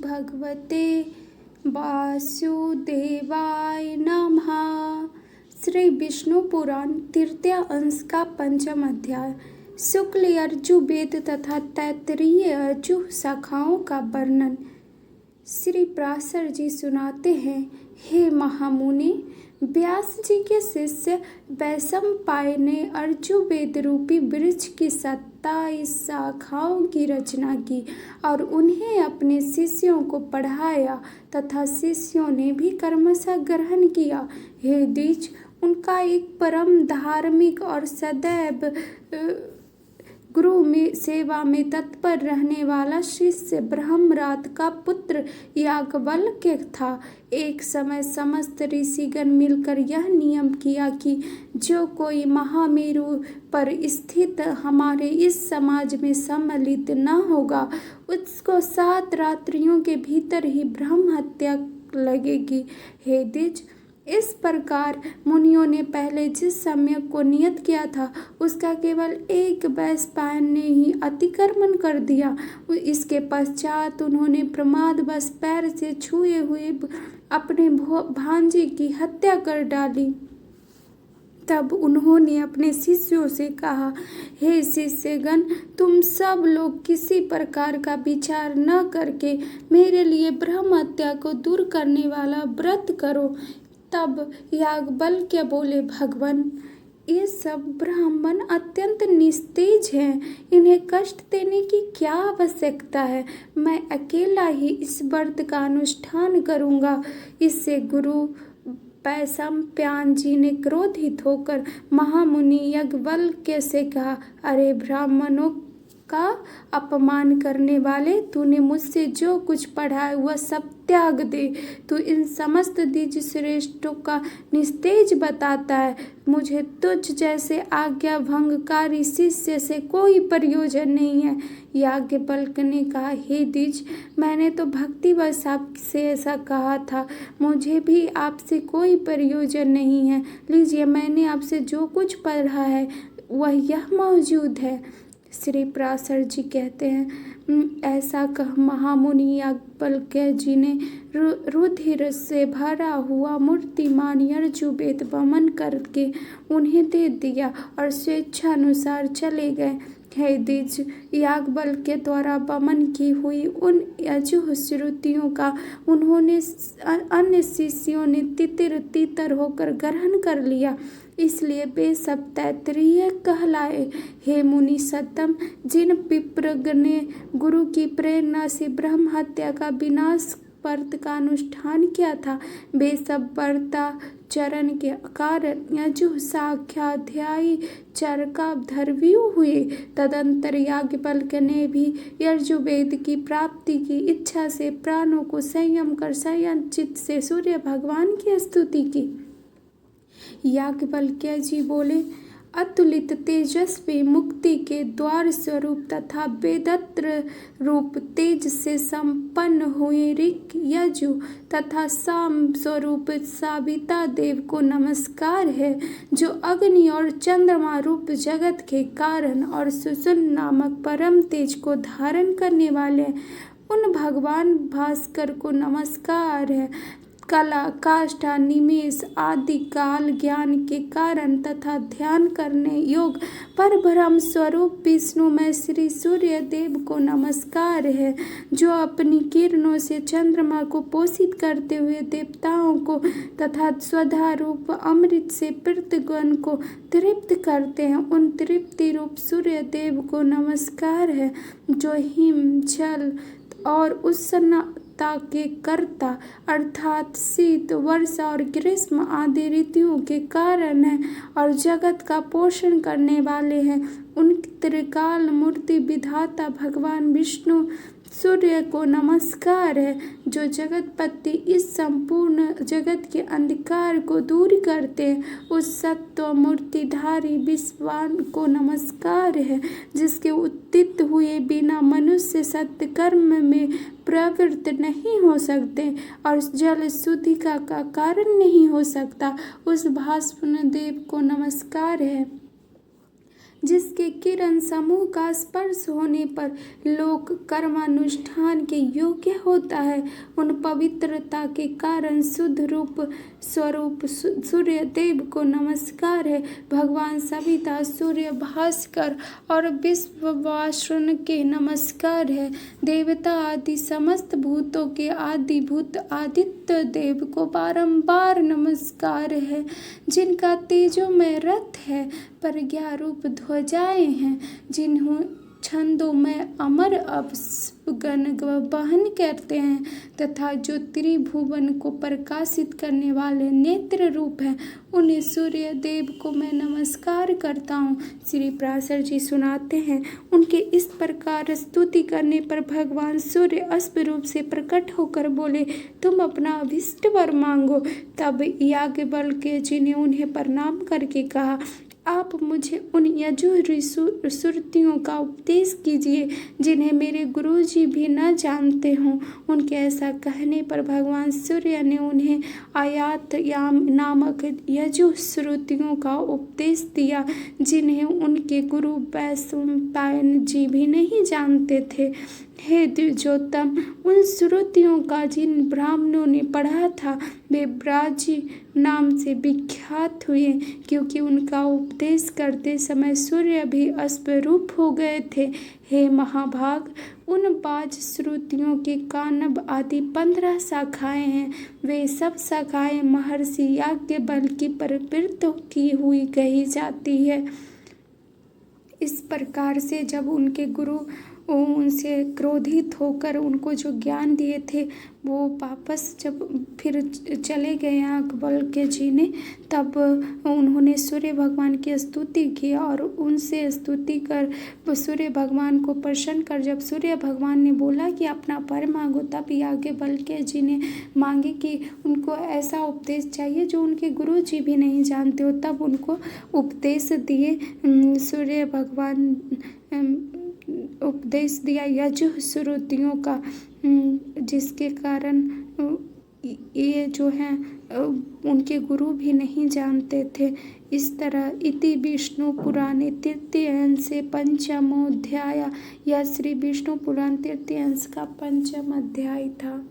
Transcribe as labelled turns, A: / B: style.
A: भगवते वासुदेवाय नमः। श्री विष्णु पुराण तृतीय अंश का पंचम अध्याय शुक्ल यजुर्वेद तथा तैत्तिरीय यजु शाखाओं का वर्णन। श्री पराशर जी सुनाते हैं, हे महामुनि, व्यास जी के शिष्य वैशंपायन ने यजुर्वेद रूपी वृक्ष की 27 शाखाओं की रचना की और उन्हें अपने शिष्यों को पढ़ाया तथा शिष्यों ने भी क्रमशः ग्रहण किया। हे द्विज, उनका एक परम धार्मिक और सदैव गुरु में सेवा में तत्पर रहने वाला शिष्य ब्रह्मरात का पुत्र याज्ञवल्क्य था। एक समय समस्त ऋषिगण मिलकर यह नियम किया कि जो कोई महामेरु पर स्थित हमारे इस समाज में सम्मिलित न होगा, उसको 7 रात्रियों के भीतर ही ब्रह्म हत्या लगेगी। हे द्विज, इस प्रकार मुनियों ने पहले जिस समय को नियत किया था उसका केवल एक वैशंपायन ने ही अतिक्रमण कर दिया। इसके पश्चात उन्होंने प्रमादवश पैर से छुए हुए अपने भांजे की हत्या कर डाली। तब उन्होंने अपने शिष्यों से कहा, हे शिष्यगण, तुम सब लोग किसी प्रकार का विचार न करके मेरे लिए ब्रह्म हत्या को दूर करने वाला व्रत करो। तब याज्ञवल्क्य बोले, भगवान, ये सब ब्राह्मण अत्यंत निस्तेज हैं, इन्हें कष्ट देने की क्या आवश्यकता है। मैं अकेला ही इस व्रत का अनुष्ठान करूंगा। इससे गुरु वैशंपायन जी ने क्रोधित होकर महामुनि याज्ञवल्क्य से कहा, अरे ब्राह्मणों का अपमान करने वाले, तूने मुझसे जो कुछ पढ़ा है वह सब त्याग दे। तू इन समस्त द्विज श्रेष्ठों का निस्तेज बताता है। मुझे तुझ जैसे आज्ञा भंगकारी शिष्य से कोई प्रयोजन नहीं है। याज्ञवल्क्य ने कहा, हे द्विज, मैंने तो भक्तिवश आपसे ऐसा कहा था, मुझे भी आपसे कोई प्रयोजन नहीं है। लीजिए, मैंने आपसे जो कुछ पढ़ा है वह यह मौजूद है। श्री पराशर जी कहते हैं, ऐसा कह महामुनि याज्ञवल्क्य जी ने रुधिर से भरा हुआ मूर्तिमान यजुर्वेद वमन करके उन्हें दे दिया और स्वेच्छानुसार चले गए। हे द्विज, याज्ञवल्क्य द्वारा वमन की हुई उन यजुश्रुतियों का उन्होंने अन्य शिष्यों ने तितर तितर होकर ग्रहण कर लिया, इसलिए वे सब तैत्तिरीय कहलाए। हे मुनि सत्तम, जिन विप्रगण ने गुरु की प्रेरणा से ब्रह्म हत्या का विनाश व्रत का अनुष्ठान किया था, वे सब व्रताचरण के कारण यजु शाखाध्यायी चरकाधर्वी हुए। तदंतर याज्ञवल्क्य ने भी यजुर्वेद की प्राप्ति की इच्छा से प्राणों को संयम कर संयत चित्त से सूर्य भगवान की स्तुति की। याज्ञवल्क्य जी बोले, अतुलित तेजस्वी मुक्ति के द्वार स्वरूप तथा वेदत्र रूप तेज से संपन्न हुए ऋक यजु तथा साम स्वरूप साविता देव को नमस्कार है, जो अग्नि और चंद्रमा रूप जगत के कारण और सुषुम्ना नामक परम तेज को धारण करने वाले उन भगवान भास्कर को नमस्कार है। कला, काष्ठा, निमेष आदि काल ज्ञान के कारण तथा ध्यान करने योग पर ब्रह्म स्वरूप विष्णु में श्री सूर्य देव को नमस्कार है, जो अपनी किरणों से चंद्रमा को पोषित करते हुए देवताओं को तथा स्वधा रूप अमृत से पृथ्वीगण को तृप्त करते हैं। उन तृप्ति रूप सूर्य देव को नमस्कार है, जो हिम, जल और उष्णता के कर्ता अर्थात शीत, वर्षा और ग्रीष्म आदि ऋतुओं के कारण है और जगत का पोषण करने वाले हैं। उन त्रिकाल मूर्ति विधाता भगवान विष्णु सूर्य को नमस्कार है, जो जगतपति इस संपूर्ण जगत के अंधकार को दूर करते हैं। उस सत्व मूर्तिधारी विश्वान को नमस्कार है, जिसके उत्थित हुए बिना मनुष्य सत्य कर्म में प्रवृत्त नहीं हो सकते और जल शुद्धिका का कारण नहीं हो सकता। उस भास्वर देव को नमस्कार है, जिसके किरण समूह का स्पर्श होने पर लोक कर्मानुष्ठान के योग्य होता है। उन पवित्रता के कारण शुद्ध रूप स्वरूप सूर्य देव को नमस्कार है। भगवान सविता, सूर्य, भास्कर और विश्वावसु के नमस्कार है। देवता आदि समस्त भूतों के आदि भूत आदित्य देव को बारंबार नमस्कार है। जिनका तेजो में रथ है, प्रज्ञा रूप ध्वजाएं हैं, जिन्हों छंदों में अमर अपगन वहन करते हैं तथा जो त्रिभुवन को प्रकाशित करने वाले नेत्र रूप हैं, उन्हें सूर्य देव को मैं नमस्कार करता हूँ। श्री पराशर जी सुनाते हैं, उनके इस प्रकार स्तुति करने पर भगवान सूर्य अश्व रूप से प्रकट होकर बोले, तुम अपना अभिष्ट वर मांगो। तब याज्ञवल्क्य जी ने उन्हें प्रणाम करके कहा, आप मुझे उन यजुर्वेदी श्रुतियों का उपदेश कीजिए जिन्हें मेरे गुरुजी भी न जानते हों। उनके ऐसा कहने पर भगवान सूर्य ने उन्हें आयात याम नामक यजुश्रुतियों का उपदेश दिया, जिन्हें उनके गुरु वैशंपायन जी भी नहीं जानते थे। हे द्विजोत्तम, उन श्रुतियों का जिन ब्राह्मणों ने पढ़ा था वे ब्राजी नाम से विख्यात हुए, क्योंकि उनका उपदेश करते समय सूर्य भी अश्वरूप हो गए थे। हे महाभाग, उन 5 श्रुतियों के कानब आदि 15 शाखाएं हैं। वे सब शाखाएं महर्षि याज्ञवल्क्य की प्रवृत्त की हुई कही जाती है। इस प्रकार से जब उनके गुरु उनसे क्रोधित होकर उनको जो ज्ञान दिए थे वो वापस जब फिर चले गए याज्ञवल्क्य जी ने, तब उन्होंने सूर्य भगवान की स्तुति की और उनसे स्तुति कर सूर्य भगवान को प्रसन्न कर जब सूर्य भगवान ने बोला कि अपना वर मांगो, तब याज्ञवल्क्य जी ने मांगे कि उनको ऐसा उपदेश चाहिए जो उनके गुरु जी भी नहीं जानते हो। तब उनको उपदेश दिए, सूर्य भगवान उपदेश दिया यजुश्रुतियों का, जिसके कारण ये जो हैं उनके गुरु भी नहीं जानते थे। इस तरह इति विष्णु पुराणे तृतीय अंश से पंचमोध्याय, यह श्री विष्णु पुराण तृतीय अंश का 5वां अध्याय था।